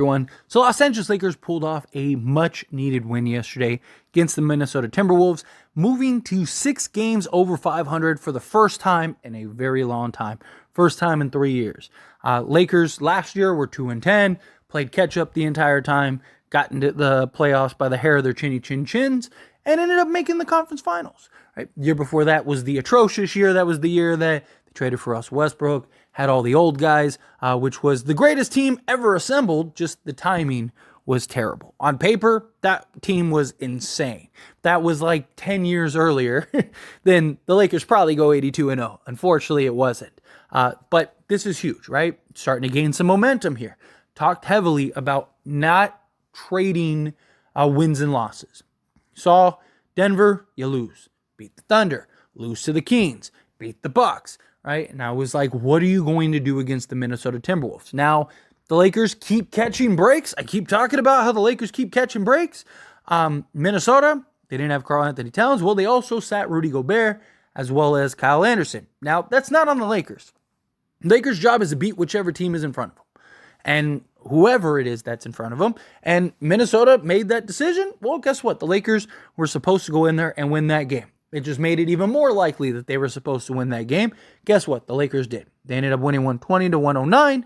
everyone. So Los Angeles Lakers pulled off a much-needed win yesterday against the Minnesota Timberwolves, moving to 6 games over 500 for the first time in a very long time. First time in 3 years. Lakers last year were 2-10, played catch-up the entire time, got into the playoffs by the hair of their chinny-chin-chins, and ended up making the conference finals. Right? The year before that was the atrocious year. That was the year that they traded for Russell Westbrook, had all the old guys, which was the greatest team ever assembled, just the timing was terrible. On paper, that team was insane. That was like 10 years earlier, then the Lakers probably go 82-0. Unfortunately, it wasn't. But this is huge, right? Starting to gain some momentum here. Talked heavily about not trading wins and losses. Saw Denver, you lose. Beat the Thunder, lose to the Kings, beat the Bucks. Right? And I was like, what are you going to do against the Minnesota Timberwolves? Now, the Lakers keep catching breaks. I keep talking about how the Lakers keep catching breaks. Minnesota, they didn't have Karl Anthony Towns. Well, they also sat Rudy Gobert as well as Kyle Anderson. Now, that's not on the Lakers. The Lakers' job is to beat whichever team is in front of them. And whoever it is that's in front of them. And Minnesota made that decision. Well, guess what? The Lakers were supposed to go in there and win that game. It just made it even more likely that they were supposed to win that game. Guess what? The Lakers did. They ended up winning 120-109.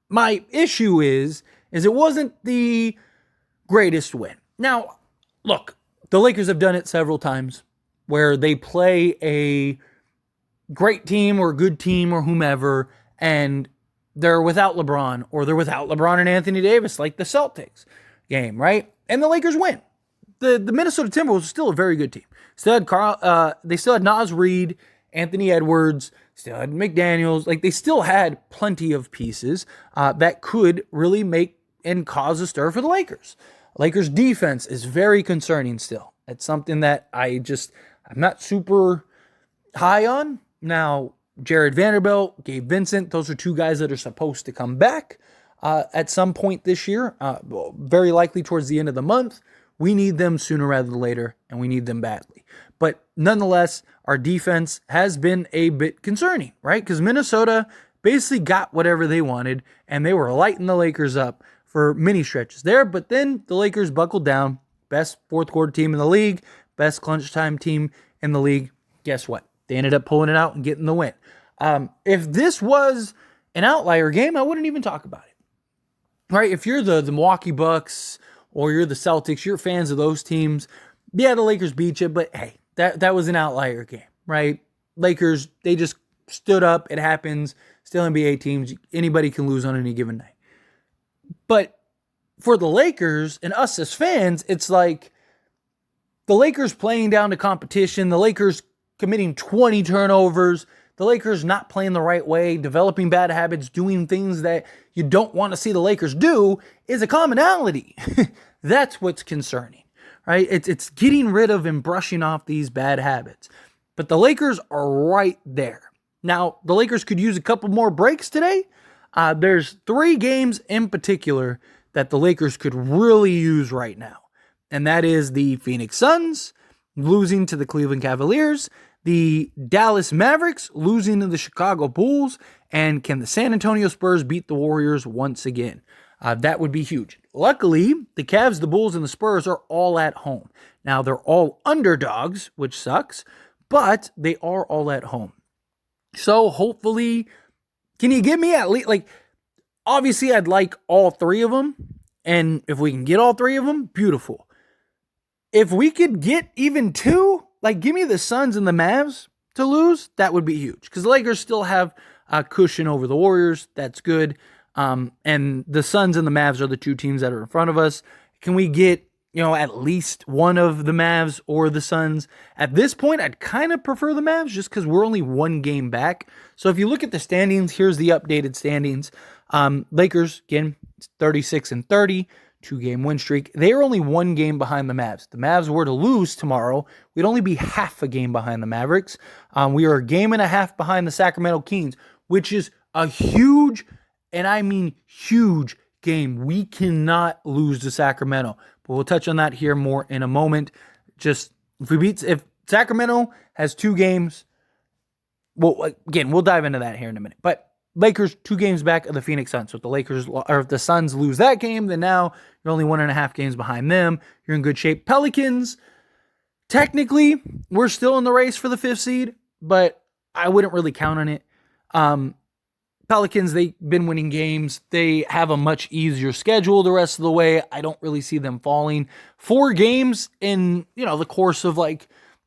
My issue is it wasn't the greatest win. Now, look, the Lakers have done it several times where they play a great team or a good team or whomever, and they're without LeBron, or they're without LeBron and Anthony Davis, like the Celtics game, right? And the Lakers win. The Minnesota Timberwolves are still a very good team. They still had Naz Reid, Anthony Edwards, still had McDaniels. Like, they still had plenty of pieces that could really make and cause a stir for the Lakers. Lakers defense is very concerning still. It's something that I'm not super high on. Now, Jared Vanderbilt, Gabe Vincent, those are two guys that are supposed to come back at some point this year, very likely towards the end of the month. We need them sooner rather than later, and we need them badly. But nonetheless, our defense has been a bit concerning, right? Because Minnesota basically got whatever they wanted, and they were lighting the Lakers up for many stretches there. But then the Lakers buckled down. Best fourth quarter team in the league, best clutch time team in the league. Guess what? They ended up pulling it out and getting the win. If this was an outlier game, I wouldn't even talk about it. Right? If you're the Milwaukee Bucks or you're the Celtics, you're fans of those teams, yeah, the Lakers beat you, but hey, that was an outlier game, right? Lakers, they just stood up. It happens. Still NBA teams. Anybody can lose on any given night. But for the Lakers and us as fans, it's like the Lakers playing down to competition, the Lakers committing 20 turnovers, the Lakers not playing the right way, developing bad habits, doing things that you don't want to see the Lakers do is a commonality. That's what's concerning, right? It's getting rid of and brushing off these bad habits. But the Lakers are right there. Now, the Lakers could use a couple more breaks today. There's 3 games in particular that the Lakers could really use right now. And that is the Phoenix Suns losing to the Cleveland Cavaliers, the Dallas Mavericks losing to the Chicago Bulls, and can the San Antonio Spurs beat the Warriors once again? That would be huge. Luckily, the Cavs, the Bulls, and the Spurs are all at home. Now, they're all underdogs, which sucks, but they are all at home. So, hopefully, can you give me at least, obviously, I'd like all 3 of them, and if we can get all 3 of them, beautiful. If we could get even 2, give me the Suns and the Mavs to lose, that would be huge. Because the Lakers still have a cushion over the Warriors. That's good. And the Suns and the Mavs are the 2 teams that are in front of us. Can we get, at least one of the Mavs or the Suns? At this point, I'd kind of prefer the Mavs just because we're only 1 game back. So if you look at the standings, here's the updated standings. Lakers, again, 36-30. 2-game win streak. They are only 1 game behind the Mavs. The Mavs were to lose tomorrow, we'd only be half a game behind the Mavericks. We are a game and a half behind the Sacramento Kings, which is a huge, and I mean huge, game. We cannot lose to Sacramento. But we'll touch on that here more in a moment. Just if Sacramento has 2 games, well, again, we'll dive into that here in a minute. But Lakers 2 games back of the Phoenix Suns. So if the Suns lose that game, then now you're only 1.5 games behind them. You're in good shape. Pelicans, technically, we're still in the race for the 5th seed, but I wouldn't really count on it. Pelicans, they've been winning games. They have a much easier schedule the rest of the way. I don't really see them falling. 4 games in, the course of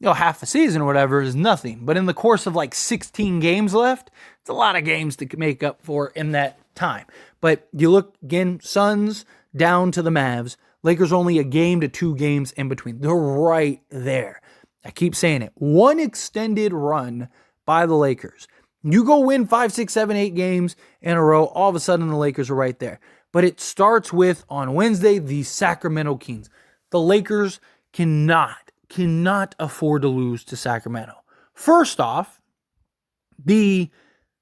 half a season or whatever is nothing. But in the course of 16 games left, it's a lot of games to make up for in that time. But you look, again, Suns down to the Mavs. Lakers only a game to 2 games in between. They're right there. I keep saying it. 1 extended run by the Lakers. You go win 5, 6, 7, 8 games in a row, all of a sudden the Lakers are right there. But it starts with, on Wednesday, the Sacramento Kings. The Lakers cannot afford to lose to Sacramento. First off, the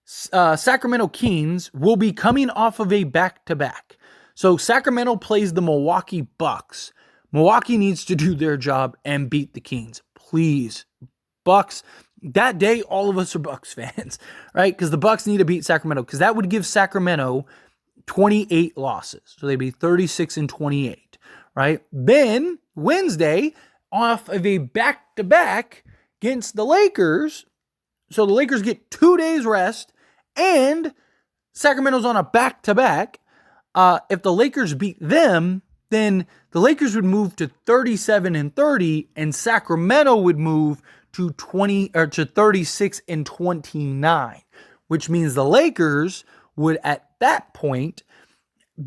Sacramento Kings will be coming off of a back-to-back. So Sacramento plays the Milwaukee Bucks. Milwaukee needs to do their job and beat the Kings. Please, Bucks. That day, all of us are Bucks fans, right? Because the Bucks need to beat Sacramento, because that would give Sacramento 28 losses. So they'd be 36-28, right? Then Wednesday, off of a back-to-back against the Lakers. So the Lakers get 2 days rest, and Sacramento's on a back-to-back. If the Lakers beat them, then the Lakers would move to 37-30, and Sacramento would move to 36-29, which means the Lakers would at that point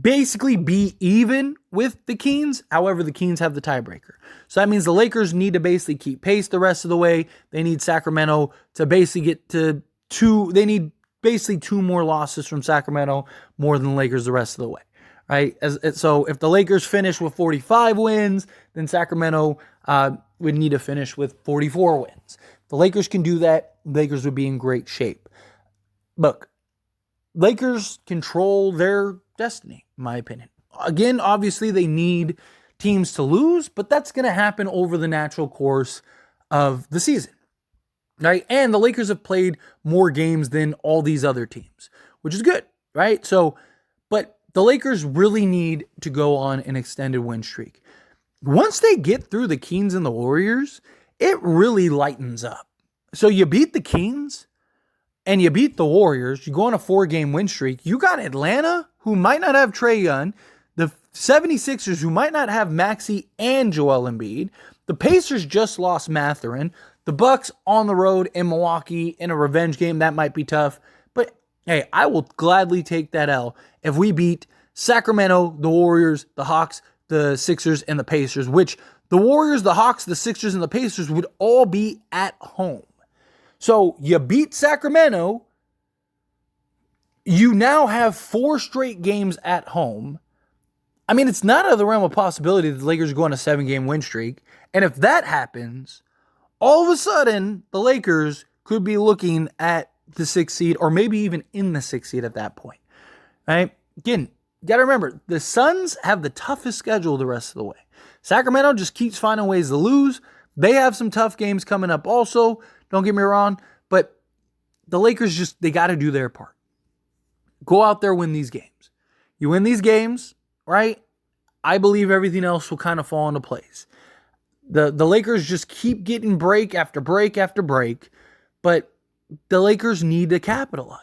basically be even with the Kings. However, the Kings have the tiebreaker. So that means the Lakers need to basically keep pace the rest of the way. They need Sacramento to basically get to 2. They need basically 2 more losses from Sacramento more than the Lakers the rest of the way. Right? So if the Lakers finish with 45 wins, then Sacramento would need to finish with 44 wins. If the Lakers can do that, the Lakers would be in great shape. Look, Lakers control their destiny, in my opinion. Again, obviously they need teams to lose, but that's going to happen over the natural course of the season. Right? And the Lakers have played more games than all these other teams, which is good, right? So, but the Lakers really need to go on an extended win streak. Once they get through the Kings and the Warriors, it really lightens up. So you beat the Kings and you beat the Warriors. You go on a 4-game win streak. You got Atlanta, who might not have Trae Young, the 76ers, who might not have Maxey and Joel Embiid. The Pacers just lost Mathurin. The Bucks on the road in Milwaukee in a revenge game. That might be tough. But hey, I will gladly take that L if we beat Sacramento, the Warriors, the Hawks, the Sixers, and the Pacers, which the Warriors, the Hawks, the Sixers, and the Pacers would all be at home. So you beat Sacramento. You now have 4 straight games at home. I mean, it's not out of the realm of possibility that the Lakers go on a 7-game win streak. And if that happens, all of a sudden, the Lakers could be looking at the 6th seed, or maybe even in the 6th seed at that point. Right? Again, you got to remember, the Suns have the toughest schedule the rest of the way. Sacramento just keeps finding ways to lose. They have some tough games coming up also. Don't get me wrong. But the Lakers they got to do their part. Go out there, win these games. You win these games, right? I believe everything else will kind of fall into place. The Lakers just keep getting break after break after break. But the Lakers need to capitalize.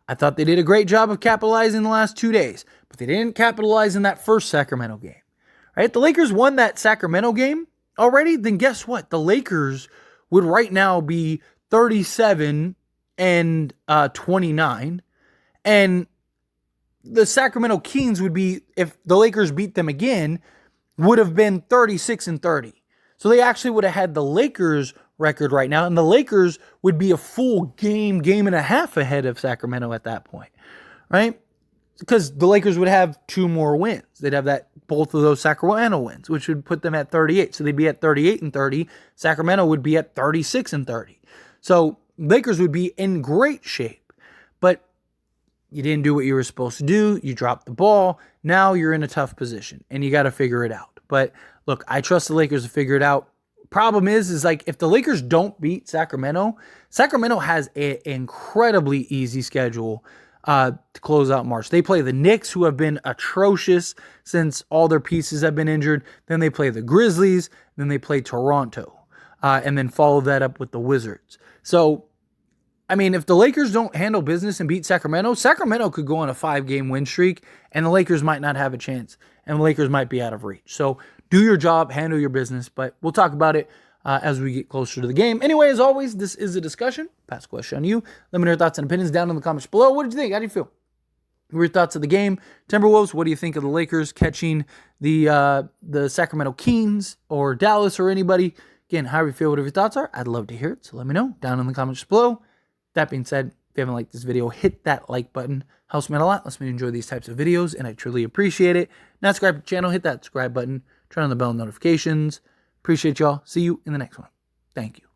I thought they did a great job of capitalizing the last 2 days, but they didn't capitalize in that first Sacramento game. Right? The Lakers won that Sacramento game already, then guess what? The Lakers would right now be 37-29, and the Sacramento Kings would be, if the Lakers beat them again, would have been 36-30. So they actually would have had the Lakers record right now, and the Lakers would be a full game and a half ahead of Sacramento at that point, right? Because the Lakers would have 2 more wins. They'd have both of those Sacramento wins, which would put them at 38. So they'd be at 38-30. Sacramento would be at 36-30. So Lakers would be in great shape, but you didn't do what you were supposed to do. You dropped the ball. Now you're in a tough position, and you got to figure it out. But look, I trust the Lakers to figure it out. Problem is like if the Lakers don't beat Sacramento, Sacramento has an incredibly easy schedule to close out March. They play the Knicks, who have been atrocious since all their pieces have been injured. Then they play the Grizzlies. Then they play Toronto. And then follow that up with the Wizards. So, I mean, if the Lakers don't handle business and beat Sacramento, Sacramento could go on a 5-game win streak, and the Lakers might not have a chance, and the Lakers might be out of reach. So do your job, handle your business, but we'll talk about it as we get closer to the game. Anyway, as always, this is a discussion. Pass the question on you. Let me know your thoughts and opinions down in the comments below. What did you think? How do you feel? What were your thoughts of the game? Timberwolves, what do you think of the Lakers catching the Sacramento Kings or Dallas or anybody? Again, however you feel, whatever your thoughts are, I'd love to hear it. So let me know down in the comments below. That being said, if you haven't liked this video, hit that like button. Helps me out a lot. Lets me enjoy these types of videos, and I truly appreciate it. Not subscribe to the channel, hit that subscribe button. Turn on the bell notifications. Appreciate y'all. See you in the next one. Thank you.